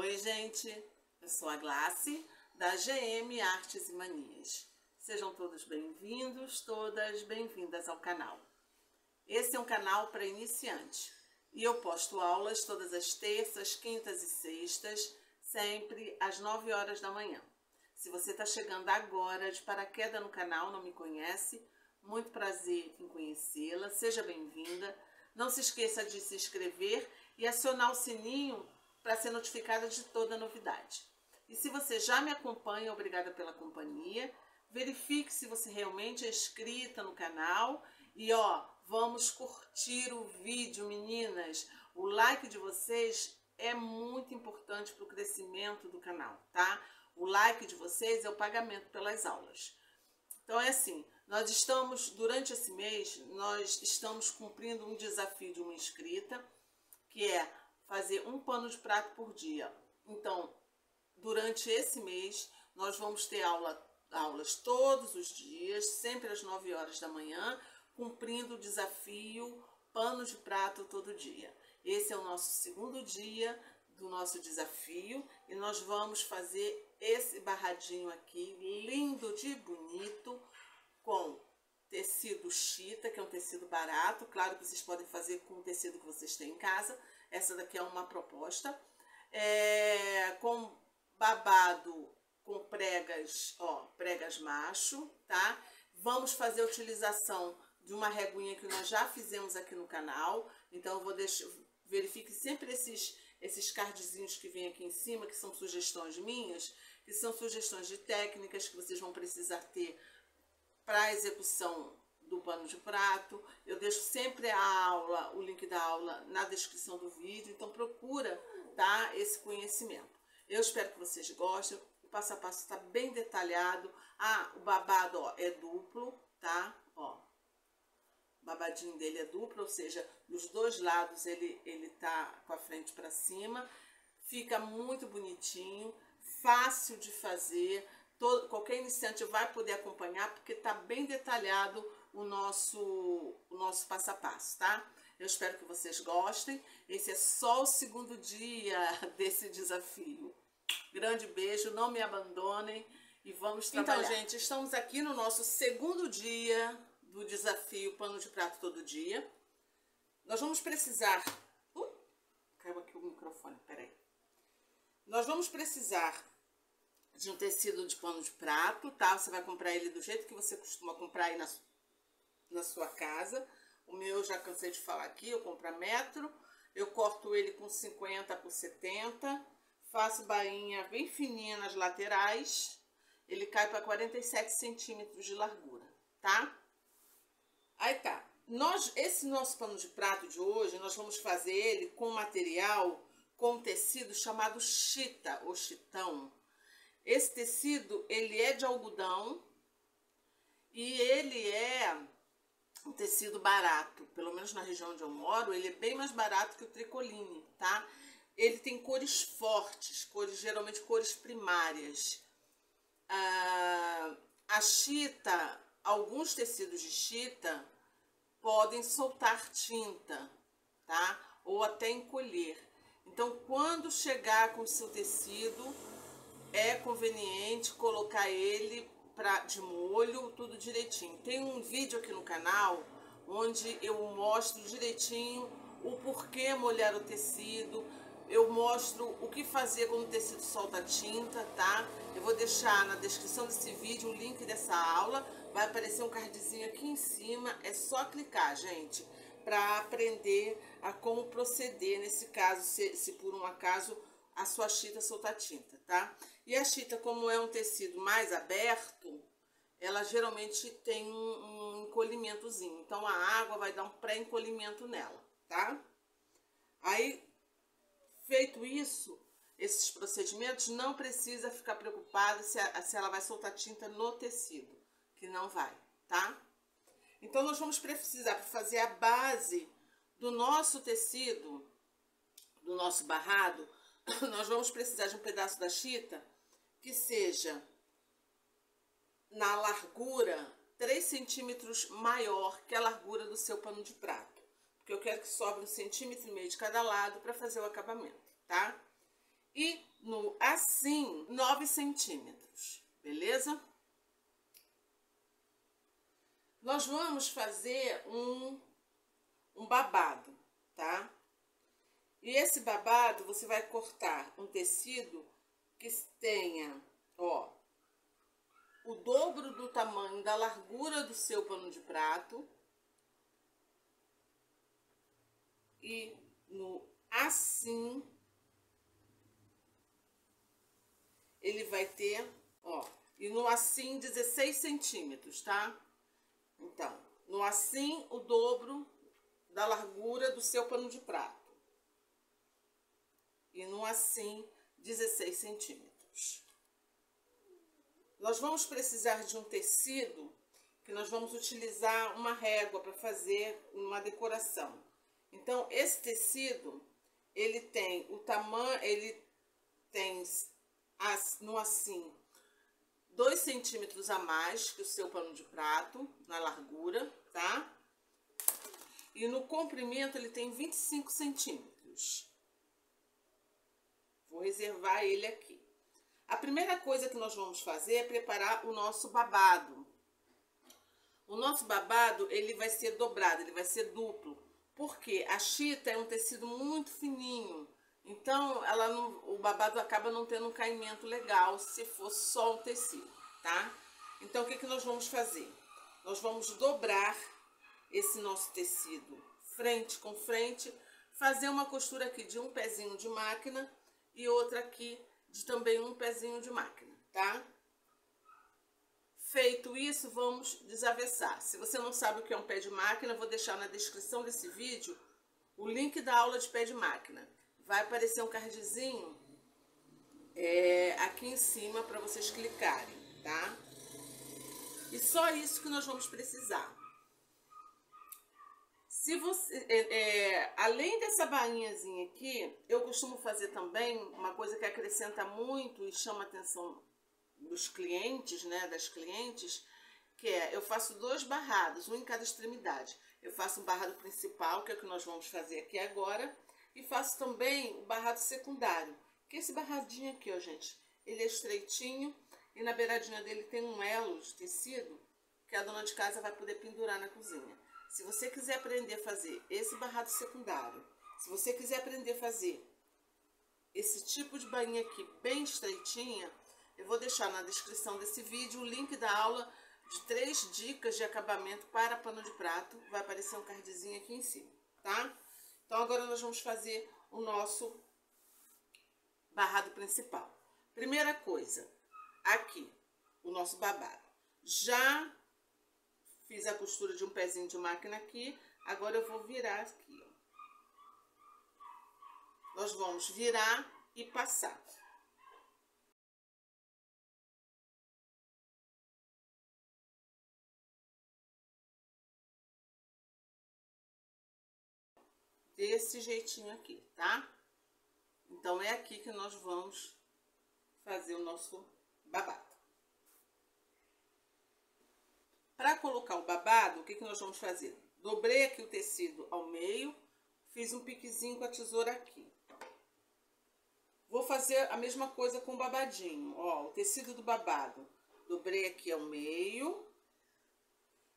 Oi, gente, eu sou a Glace, da GM Artes e Manias. Sejam todos bem-vindos, todas bem-vindas ao canal. Esse é um canal para iniciante e eu posto aulas todas as terças, quintas e sextas, sempre às 9 horas da manhã. Se você está chegando agora de paraquedas no canal, não me conhece, muito prazer em conhecê-la, seja bem-vinda. Não se esqueça de se inscrever e acionar o sininho para ser notificada de toda novidade. E se você já me acompanha, obrigada pela companhia. Verifique se você realmente é inscrita no canal e vamos curtir o vídeo, meninas. O like de vocês é muito importante para o crescimento do canal, tá? O like de vocês é o pagamento pelas aulas. Então é assim, durante esse mês, nós estamos cumprindo um desafio de uma inscrita, que é fazer um pano de prato por dia. Então, durante esse mês, nós vamos ter aulas todos os dias, sempre às 9 horas da manhã, cumprindo o desafio pano de prato todo dia. Esse é o nosso segundo dia do nosso desafio e nós vamos fazer esse barradinho aqui, lindo de bonito, com tecido chita, que é um tecido barato. Claro que vocês podem fazer com o tecido que vocês têm em casa. Essa daqui é uma proposta. Com babado, com pregas, pregas macho, tá? Vamos fazer a utilização de uma reguinha que nós já fizemos aqui no canal. Então, eu vou verifique sempre esses cardzinhos que vem aqui em cima, que são sugestões minhas, que são sugestões de técnicas que vocês vão precisar ter para a execução do pano de prato. Eu deixo sempre o link da aula na descrição do vídeo, então procura, tá, esse conhecimento. Eu espero que vocês gostem, o passo a passo está bem detalhado. O babado, é duplo, tá, o babadinho dele é duplo, ou seja, dos dois lados ele tá com a frente para cima, fica muito bonitinho, fácil de fazer. Qualquer iniciante vai poder acompanhar, porque está bem detalhado o nosso passo a passo, tá? Eu espero que vocês gostem. Esse é só o segundo dia desse desafio. Grande beijo, não me abandonem e vamos trabalhar. Então, gente, estamos aqui no nosso segundo dia do desafio pano de prato todo dia. Nós vamos precisar... caiu aqui o microfone, peraí. Nós vamos precisar de um tecido de pano de prato, tá? Você vai comprar ele do jeito que você costuma comprar aí na sua casa. O meu, já cansei de falar aqui, eu compro a metro. Eu corto ele com 50 por 70. Faço bainha bem fininha nas laterais. Ele cai para 47 centímetros de largura, tá? Aí tá. Esse nosso pano de prato de hoje, nós vamos fazer ele com material, com tecido chamado chita ou chitão. Esse tecido, ele é de algodão e ele é um tecido barato. Pelo menos na região onde eu moro, ele é bem mais barato que o tricoline, tá? Ele tem cores fortes, geralmente cores primárias. A chita, alguns tecidos de chita podem soltar tinta, tá? Ou até encolher. Então, quando chegar com o seu tecido, é conveniente colocar ele de molho, tudo direitinho. Tem um vídeo aqui no canal onde eu mostro direitinho o porquê molhar o tecido. Eu mostro o que fazer quando o tecido solta tinta, tá? Eu vou deixar na descrição desse vídeo o link dessa aula. Vai aparecer um cardzinho aqui em cima. É só clicar, gente, para aprender a como proceder nesse caso, se por um acaso a sua chita soltar tinta, tá? E a chita, como é um tecido mais aberto, ela geralmente tem um encolhimentozinho. Então, a água vai dar um pré-encolhimento nela, tá? Aí, feito isso, esses procedimentos, não precisa ficar preocupado se ela vai soltar tinta no tecido, que não vai, tá? Então, nós vamos precisar, para fazer a base do nosso tecido, do nosso barrado, nós vamos precisar de um pedaço da chita que seja na largura 3 centímetros maior que a largura do seu pano de prato. Porque eu quero que sobre 1,5 cm de cada lado para fazer o acabamento, tá? E assim 9 centímetros, beleza? Nós vamos fazer um babado, tá? E esse babado você vai cortar um tecido que tenha, ó, o dobro do tamanho da largura do seu pano de prato e no assim ele vai ter, ó, e no assim 16 centímetros, tá? Então, no assim o dobro da largura do seu pano de prato e no assim 16 centímetros. Nós vamos precisar de um tecido que nós vamos utilizar uma régua para fazer uma decoração. Então, esse tecido, ele tem o tamanho, ele tem no assim 2 centímetros a mais que o seu pano de prato, na largura, tá? E no comprimento ele tem 25 centímetros. Vou reservar ele aqui. A primeira coisa que nós vamos fazer é preparar o nosso babado. O nosso babado, ele vai ser dobrado, ele vai ser duplo. Porque a chita é um tecido muito fininho. Então, o babado acaba não tendo um caimento legal se for só o tecido, tá? Então, o que nós vamos fazer? Nós vamos dobrar esse nosso tecido frente com frente, fazer uma costura aqui de um pezinho de máquina e outra aqui de também um pezinho de máquina, tá? Feito isso, vamos desavessar. Se você não sabe o que é um pé de máquina, vou deixar na descrição desse vídeo o link da aula de pé de máquina. Vai aparecer um cardzinho aqui em cima para vocês clicarem, tá? E só isso que nós vamos precisar. Se você, além dessa bainhazinha aqui, eu costumo fazer também uma coisa que acrescenta muito e chama a atenção dos clientes, né, das clientes, que eu faço 2 barrados, um em cada extremidade. Eu faço um barrado principal, que é o que nós vamos fazer aqui agora, e faço também o barrado secundário, que é esse barradinho aqui, ó, gente. Ele é estreitinho e na beiradinha dele tem um elo de tecido que a dona de casa vai poder pendurar na cozinha. Se você quiser aprender a fazer esse barrado secundário, se você quiser aprender a fazer esse tipo de bainha aqui bem estreitinha, eu vou deixar na descrição desse vídeo o link da aula de 3 dicas de acabamento para pano de prato. Vai aparecer um cardzinho aqui em cima, tá? Então, agora nós vamos fazer o nosso barrado principal. Primeira coisa, aqui, o nosso babado. Já fiz a costura de um pezinho de máquina aqui, agora eu vou virar aqui, ó. Nós vamos virar e passar. Desse jeitinho aqui, tá? Então, é aqui que nós vamos fazer o nosso babado. Para colocar o babado, o que nós vamos fazer? Dobrei aqui o tecido ao meio, fiz um piquezinho com a tesoura aqui. Vou fazer a mesma coisa com o babadinho, ó, o tecido do babado. Dobrei aqui ao meio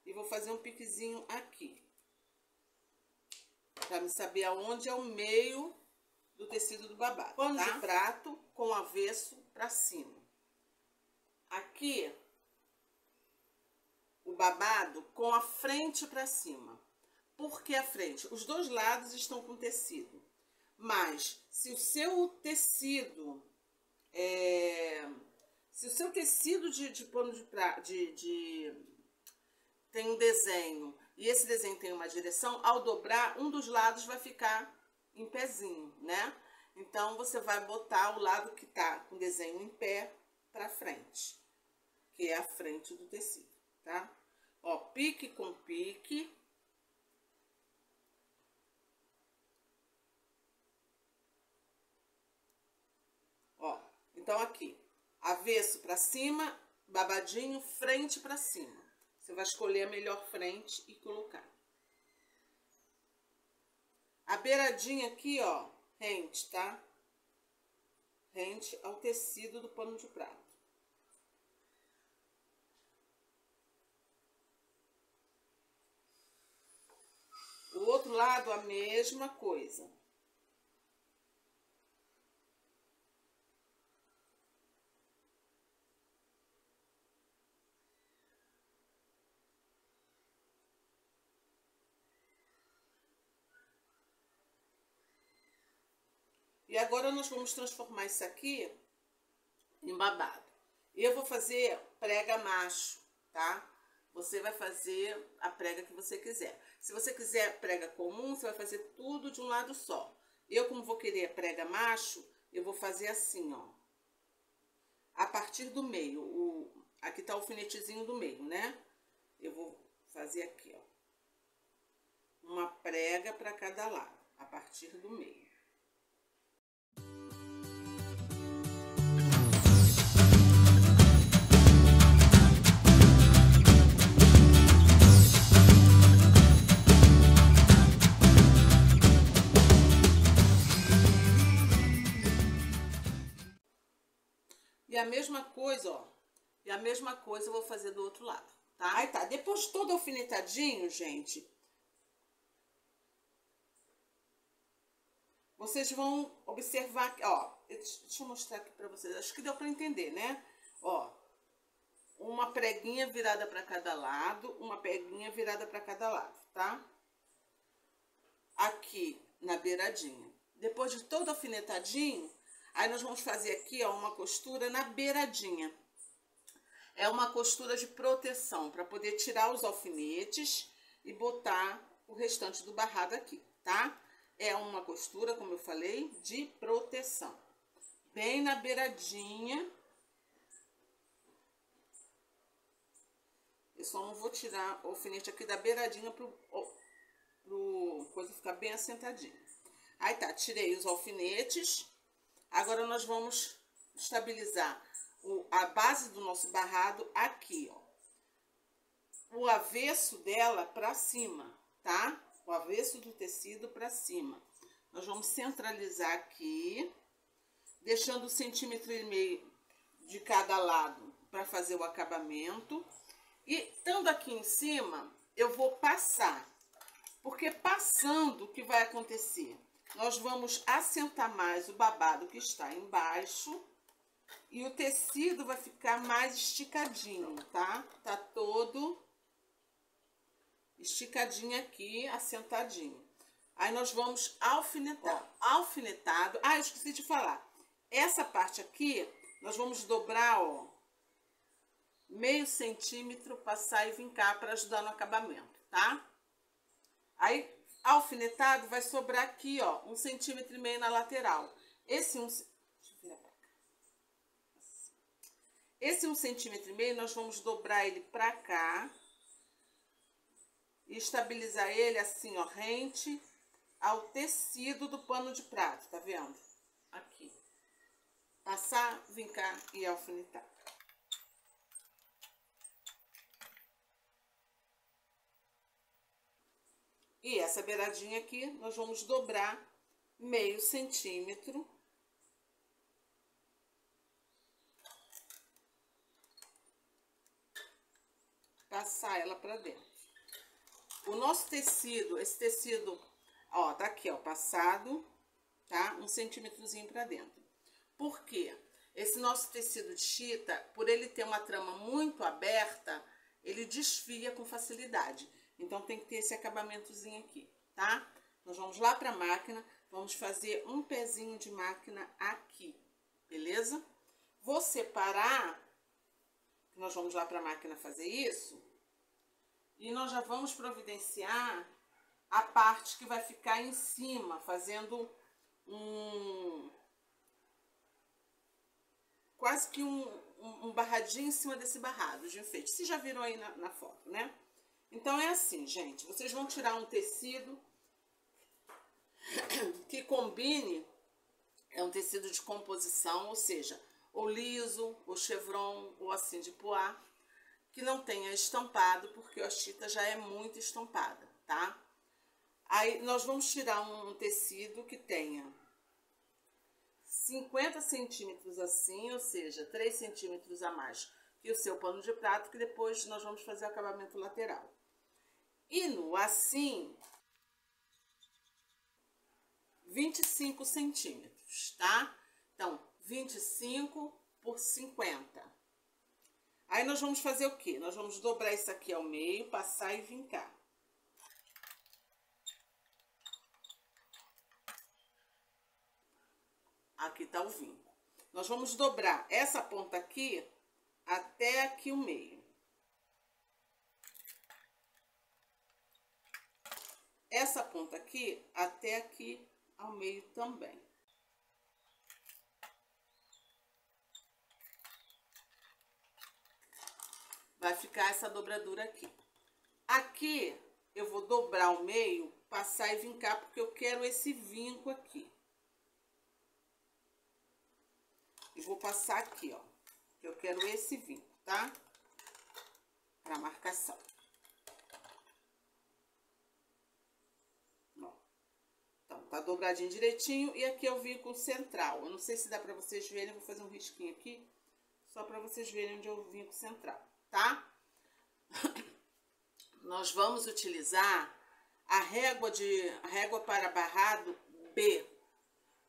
e vou fazer um piquezinho aqui. Para me saber aonde é o meio do tecido do babado. Pano de prato com avesso para cima. Aqui, o babado com a frente para cima. Por que a frente? Os 2 lados estão com tecido. Mas, se o seu tecido de pano de prato tem um desenho e esse desenho tem uma direção, ao dobrar, um dos lados vai ficar em pezinho, né? Então, você vai botar o lado que tá com desenho em pé pra frente, que é a frente do tecido, tá? Ó, pique com pique. Ó, então aqui, avesso pra cima, babadinho, frente pra cima. Você vai escolher a melhor frente e colocar. A beiradinha aqui, ó, rente, tá? rente ao tecido do pano de prato. O outro lado, a mesma coisa. E agora nós vamos transformar isso aqui em babado. E eu vou fazer prega macho, tá? Você vai fazer a prega que você quiser. Se você quiser prega comum, você vai fazer tudo de um lado só. Eu, como vou querer prega macho, eu vou fazer assim, ó. A partir do meio. Aqui tá o alfinetezinho do meio, né? Eu vou fazer aqui, ó. Uma prega para cada lado, a partir do meio. E a mesma coisa, ó. E a mesma coisa eu vou fazer do outro lado, tá? Aí tá, depois de todo alfinetadinho, gente, vocês vão observar, ó, deixa eu mostrar aqui pra vocês, acho que deu pra entender, né? Ó, uma preguinha virada pra cada lado, uma preguinha virada pra cada lado, tá? Aqui na beiradinha. Depois de todo alfinetadinho, aí nós vamos fazer aqui, ó, uma costura na beiradinha. É uma costura de proteção, para poder tirar os alfinetes e botar o restante do barrado aqui, tá? É uma costura, como eu falei, de proteção. Bem na beiradinha. Eu só não vou tirar o alfinete aqui da beiradinha pro coisa ficar bem assentadinha. Aí tá, tirei os alfinetes. Agora nós vamos estabilizar a base do nosso barrado aqui, ó. O avesso dela pra cima, tá? O avesso do tecido pra cima. Nós vamos centralizar aqui, deixando 1,5 centímetros de cada lado para fazer o acabamento. E estando aqui em cima, eu vou passar. Porque passando, o que vai acontecer? Nós vamos assentar mais o babado que está embaixo e o tecido vai ficar mais esticadinho, tá? Tá todo esticadinho aqui, assentadinho. Aí nós vamos alfinetar. Ó, alfinetado. Ah, eu esqueci de falar. Essa parte aqui, nós vamos dobrar, ó, 0,5 centímetro, passar e vincar para ajudar no acabamento, tá? Aí, alfinetado, vai sobrar aqui, ó, 1,5 centímetro na lateral. Esse 1,5 centímetro, nós vamos dobrar ele pra cá e estabilizar ele assim, ó, rente ao tecido do pano de prato, tá vendo? Aqui. Passar, vincar e alfinetar. E essa beiradinha aqui, nós vamos dobrar 0,5 centímetro. Passar ela pra dentro. O nosso tecido, esse tecido, ó, tá aqui, ó, passado, tá? 1 centímetrozinho pra dentro. Por quê? Esse nosso tecido de chita, por ele ter uma trama muito aberta, ele desfia com facilidade. Então, tem que ter esse acabamentozinho aqui, tá? Nós vamos lá pra máquina, vamos fazer um pezinho de máquina aqui, beleza? Vou separar, nós vamos lá pra máquina fazer isso, e nós já vamos providenciar a parte que vai ficar em cima, fazendo quase que um barradinho em cima desse barrado de enfeite. Vocês já viram aí na foto, né? Então, é assim, gente. Vocês vão tirar um tecido que combine, é um tecido de composição, ou seja, ou liso, ou chevron, ou assim de poá, que não tenha estampado, porque a chita já é muito estampada, tá? Aí, nós vamos tirar um tecido que tenha 50 centímetros assim, ou seja, 3 centímetros a mais que o seu pano de prato, que depois nós vamos fazer o acabamento lateral. E no assim, 25 centímetros, tá? Então, 25 por 50. Aí nós vamos fazer o quê? Nós vamos dobrar isso aqui ao meio, passar e vincar. Aqui tá o vinco. Nós vamos dobrar essa ponta aqui até aqui o meio. Essa ponta aqui até aqui ao meio também. Vai ficar essa dobradura aqui. Aqui eu vou dobrar o meio, passar e vincar, porque eu quero esse vinco aqui. E vou passar aqui, ó. Eu quero esse vinco, tá? Pra marcação. Ó. Então, tá dobradinho direitinho. E aqui é o vinco central. Eu não sei se dá pra vocês verem, eu vou fazer um risquinho aqui. Só pra vocês verem onde é o vinco central, tá? Nós vamos utilizar a régua para barrado B,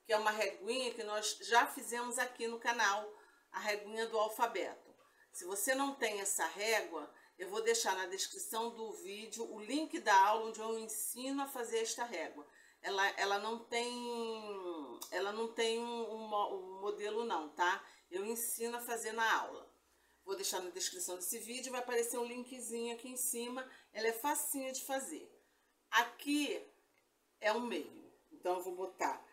que é uma reguinha que nós já fizemos aqui no canal, a reguinha do alfabeto. Se você não tem essa régua, eu vou deixar na descrição do vídeo o link da aula onde eu ensino a fazer esta régua. Ela não tem um modelo não, tá? Eu ensino a fazer na aula. Vou deixar na descrição desse vídeo, vai aparecer um linkzinho aqui em cima. Ela é facinha de fazer. Aqui é o meio, então eu vou botar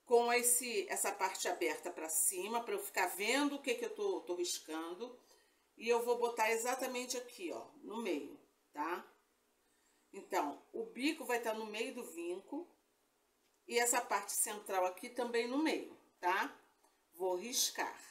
com essa parte aberta para cima, para eu ficar vendo o que eu tô riscando. E eu vou botar exatamente aqui, ó, no meio, tá? Então, o bico vai estar no meio do vinco. E essa parte central aqui também no meio, tá? Vou riscar.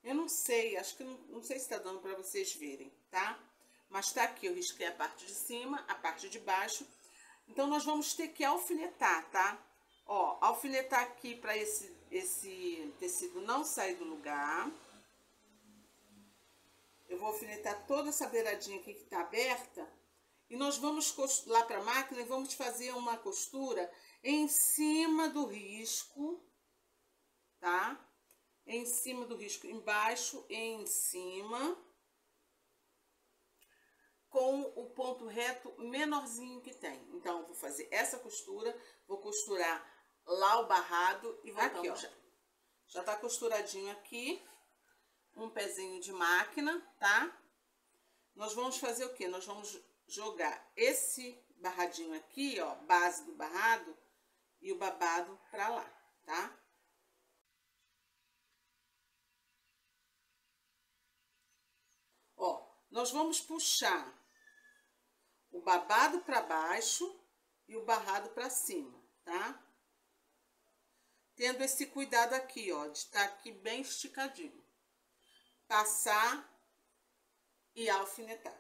Eu não sei, acho que não sei se tá dando para vocês verem, tá? Mas tá aqui, eu risquei a parte de cima, a parte de baixo. Então, nós vamos ter que alfinetar, tá? Ó, alfinetar aqui para esse tecido não sair do lugar. Eu vou alfinetar toda essa beiradinha aqui que tá aberta. E nós vamos lá para a máquina e vamos fazer uma costura em cima do risco, tá? Em cima do risco, embaixo e em cima, com o ponto reto menorzinho que tem. Então, eu vou fazer essa costura, vou costurar lá o barrado e voltamos. Aqui, ó, já tá costuradinho aqui, um pezinho de máquina, tá? Nós vamos fazer o quê? Nós vamos jogar esse barradinho aqui, ó, base do barrado, e o babado pra lá, tá? Ó, nós vamos puxar o babado para baixo e o barrado para cima, tá? Tendo esse cuidado aqui, ó, de estar aqui bem esticadinho. Passar e alfinetar.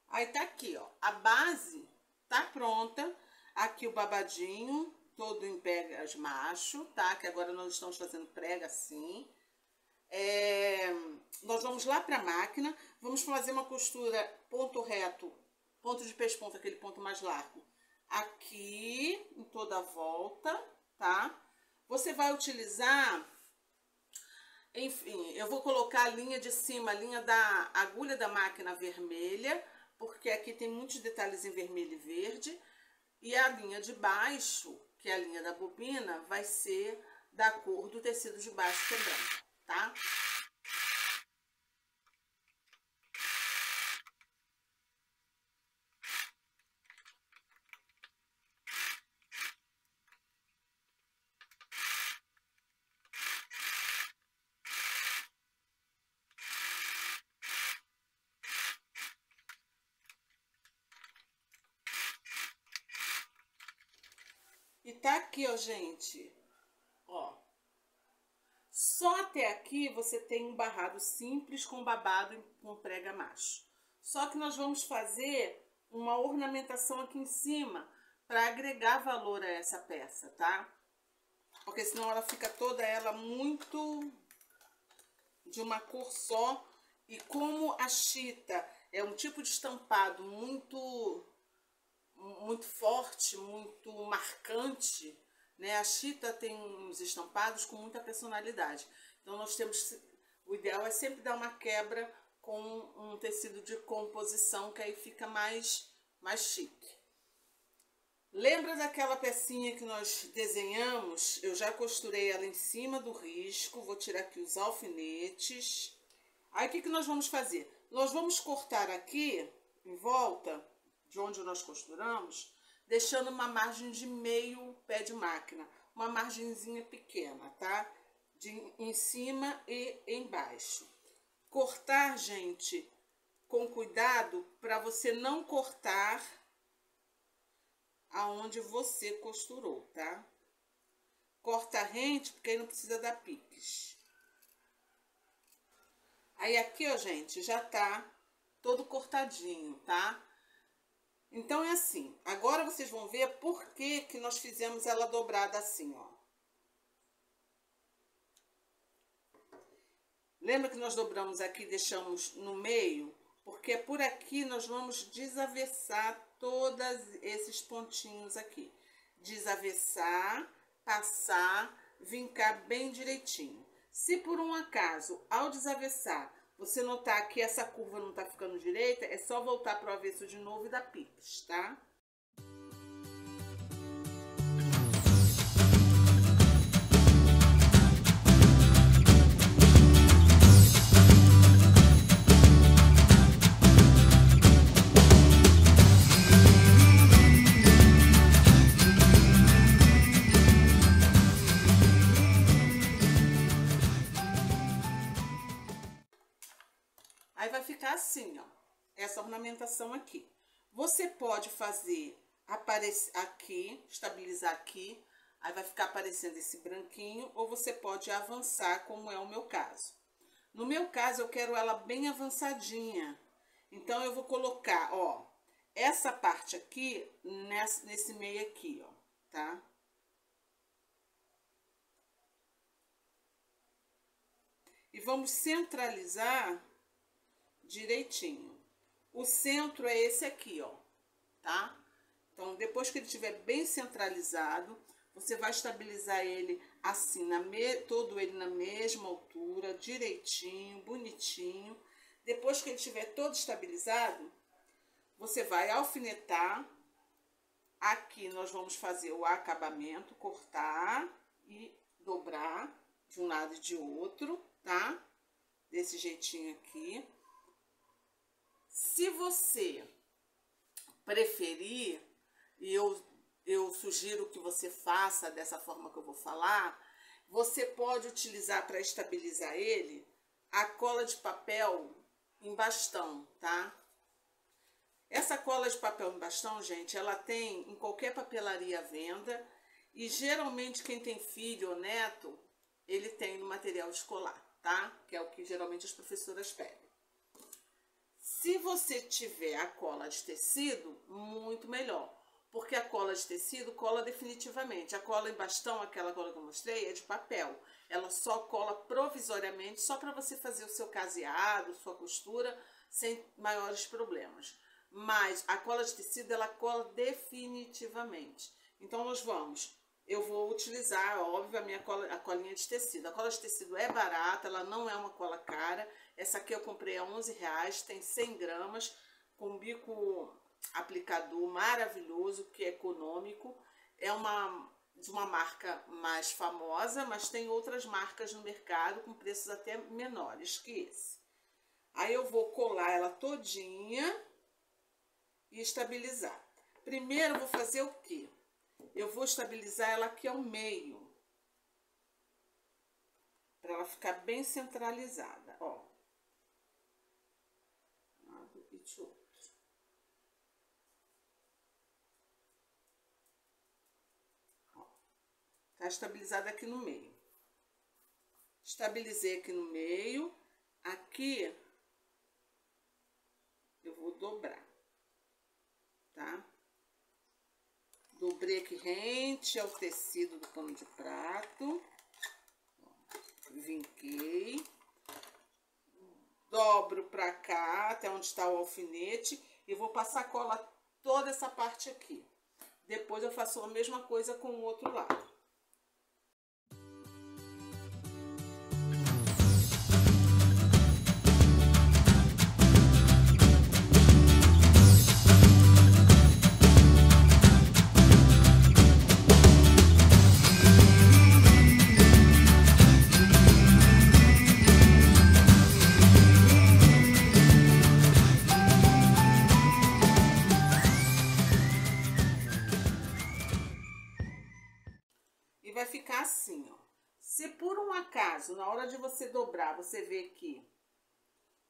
Aí tá aqui, ó, a base tá pronta, aqui o babadinho, todo em pregas macho, tá? Que agora nós estamos fazendo prega assim. Nós vamos lá pra máquina, vamos fazer uma costura ponto reto, ponto de pesponto, aquele ponto mais largo, aqui em toda a volta, tá? Você vai utilizar, enfim, eu vou colocar a linha de cima, a linha da agulha da máquina vermelha, porque aqui tem muitos detalhes em vermelho e verde, e a linha de baixo, que é a linha da bobina, vai ser da cor do tecido de baixo, que é branco, tá? tá aqui, ó, gente, ó. Só até aqui você tem um barrado simples com babado com prega macho. Só que nós vamos fazer uma ornamentação aqui em cima para agregar valor a essa peça, tá? Porque senão ela fica toda ela muito de uma cor só. E como a chita é um tipo de estampado muito forte, muito marcante, né? A chita tem uns estampados com muita personalidade. Então nós temos, o ideal é sempre dar uma quebra com um tecido de composição, que aí fica mais chique. Lembra daquela pecinha que nós desenhamos? Eu já costurei ela em cima do risco, vou tirar aqui os alfinetes. Aí o que nós vamos fazer? Nós vamos cortar aqui, em volta de onde nós costuramos, deixando uma margem de meio pé de máquina. Uma margenzinha pequena, tá? Em cima e embaixo. Cortar, gente, com cuidado para você não cortar aonde você costurou, tá? Corta rente, porque aí não precisa dar piques. Aí aqui, ó, gente, já tá todo cortadinho, tá? Então é assim, agora vocês vão ver por que que nós fizemos ela dobrada assim, ó. Lembra que nós dobramos aqui e deixamos no meio? Porque por aqui nós vamos desavessar todos esses pontinhos aqui. Desavessar, passar, vincar bem direitinho. Se por um acaso, ao desavessar, você notar que essa curva não tá ficando direita, é só voltar pro avesso de novo e dar piques, tá? Aí vai ficar assim, ó, essa ornamentação aqui. Você pode fazer aparecer aqui, estabilizar aqui, aí vai ficar aparecendo esse branquinho, ou você pode avançar, como é o meu caso. No meu caso, eu quero ela bem avançadinha. Então, eu vou colocar, ó, essa parte aqui, nesse meio aqui, ó, tá? E vamos centralizar direitinho. O centro é esse aqui, ó, tá? Então, depois que ele estiver bem centralizado, você vai estabilizar ele assim, todo ele na mesma altura, direitinho, bonitinho. Depois que ele estiver todo estabilizado, você vai alfinetar. Aqui nós vamos fazer o acabamento, cortar e dobrar de um lado e de outro, tá? Desse jeitinho aqui. Se você preferir, e eu sugiro que você faça dessa forma que eu vou falar, você pode utilizar para estabilizar ele a cola de papel em bastão, tá? Essa cola de papel em bastão, gente, ela tem em qualquer papelaria à venda, e geralmente quem tem filho ou neto, ele tem no material escolar, tá? Que é o que geralmente as professoras pedem. Se você tiver a cola de tecido, muito melhor, porque a cola de tecido cola definitivamente. A cola em bastão, aquela cola que eu mostrei, é de papel. Ela só cola provisoriamente, só para você fazer o seu caseado, sua costura, sem maiores problemas. Mas a cola de tecido, ela cola definitivamente. Então, eu vou utilizar, óbvio, a colinha de tecido. A cola de tecido é barata, ela não é uma cola cara. Essa aqui eu comprei a R$11, tem 100 gramas, com bico aplicador maravilhoso, que é econômico. É de uma marca mais famosa, mas tem outras marcas no mercado com preços até menores que esse. Aí eu vou colar ela todinha e estabilizar. Primeiro eu vou fazer o quê? Eu vou estabilizar ela aqui ao meio, para ela ficar bem centralizada, ó. Um lado e de outro. Ó. Tá estabilizado aqui no meio. Estabilizei aqui no meio. Aqui eu vou dobrar, tá? Dobrei aqui rente ao tecido do pano de prato. Vinquei. Dobro pra cá, até onde está o alfinete. E vou passar cola toda essa parte aqui. Depois eu faço a mesma coisa com o outro lado. E vai ficar assim, ó. Se por um acaso, na hora de você dobrar, você vê que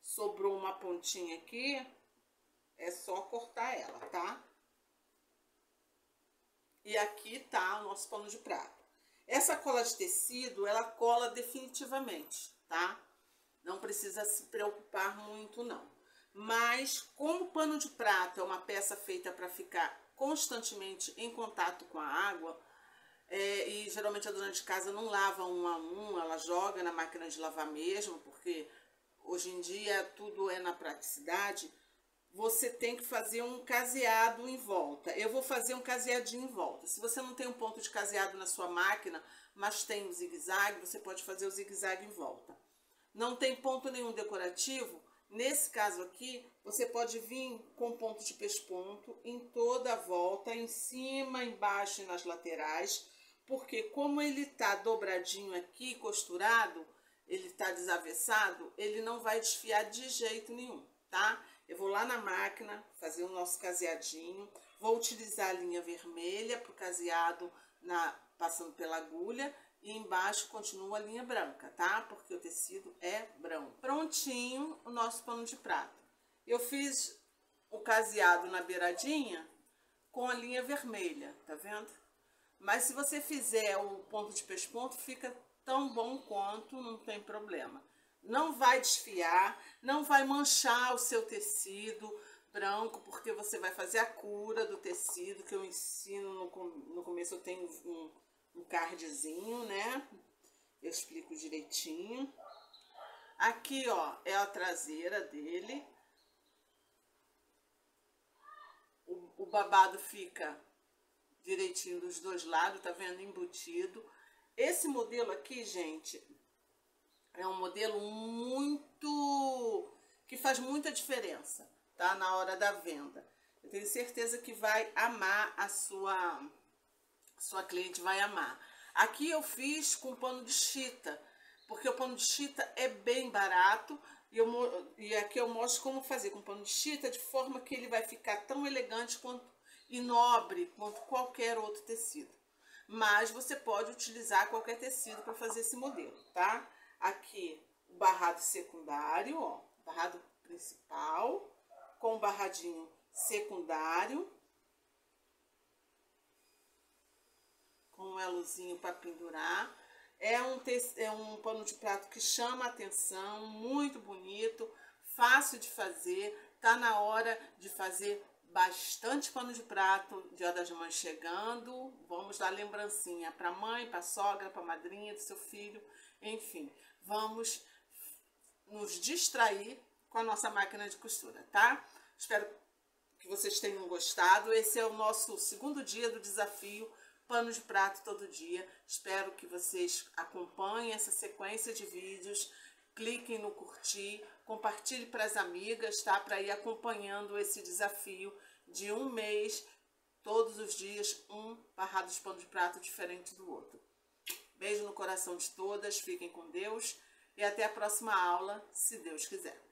sobrou uma pontinha aqui, é só cortar ela, tá? E aqui tá o nosso pano de prato. Essa cola de tecido, ela cola definitivamente, tá? Não precisa se preocupar muito, não. Mas, como o pano de prato é uma peça feita para ficar constantemente em contato com a água, e geralmente a dona de casa não lava um a um, ela joga na máquina de lavar mesmo, porque hoje em dia tudo é na praticidade, você tem que fazer um caseado em volta. Eu vou fazer um caseadinho em volta. Se você não tem um ponto de caseado na sua máquina, mas tem um zigue-zague, você pode fazer o zigue-zague em volta. Não tem ponto nenhum decorativo, nesse caso aqui, você pode vir com ponto de pesponto em toda a volta, em cima, embaixo e nas laterais, porque como ele tá dobradinho aqui, costurado, ele tá desavessado, ele não vai desfiar de jeito nenhum, tá? Eu vou lá na máquina fazer o nosso caseadinho, vou utilizar a linha vermelha para o caseado passando pela agulha, e embaixo continua a linha branca, tá? Porque o tecido é branco. Prontinho o nosso pano de prato. Eu fiz o caseado na beiradinha com a linha vermelha, tá vendo? Mas se você fizer o ponto de pesponto, fica tão bom quanto, não tem problema. Não vai desfiar, não vai manchar o seu tecido branco, porque você vai fazer a cura do tecido, que eu ensino no começo. Eu tenho um cardzinho, né? Eu explico direitinho. Aqui, ó, é a traseira dele. O babado fica direitinho dos dois lados, tá vendo? Embutido. Esse modelo aqui, gente, é um modelo que faz muita diferença, tá? Na hora da venda. Eu tenho certeza que vai amar a sua cliente vai amar. Aqui eu fiz com pano de chita, porque o pano de chita é bem barato, e aqui eu mostro como fazer com pano de chita, de forma que ele vai ficar tão elegante e nobre quanto qualquer outro tecido. Mas você pode utilizar qualquer tecido para fazer esse modelo, tá? Aqui o barrado secundário, ó, barrado principal com o barradinho secundário, com um elozinho para pendurar. É um pano de prato que chama a atenção, muito bonito, fácil de fazer. Tá na hora de fazer bastante pano de prato, Dia das Mães chegando. Vamos dar lembrancinha para a mãe, para a sogra, para a madrinha do seu filho, enfim. Vamos nos distrair com a nossa máquina de costura, tá? Espero que vocês tenham gostado. Esse é o nosso segundo dia do desafio Pano de Prato Todo Dia. Espero que vocês acompanhem essa sequência de vídeos, cliquem no curtir, compartilhe para as amigas, tá? Para ir acompanhando esse desafio de um mês, todos os dias, um barrado de pano de prato diferente do outro. Beijo no coração de todas, fiquem com Deus e até a próxima aula, se Deus quiser.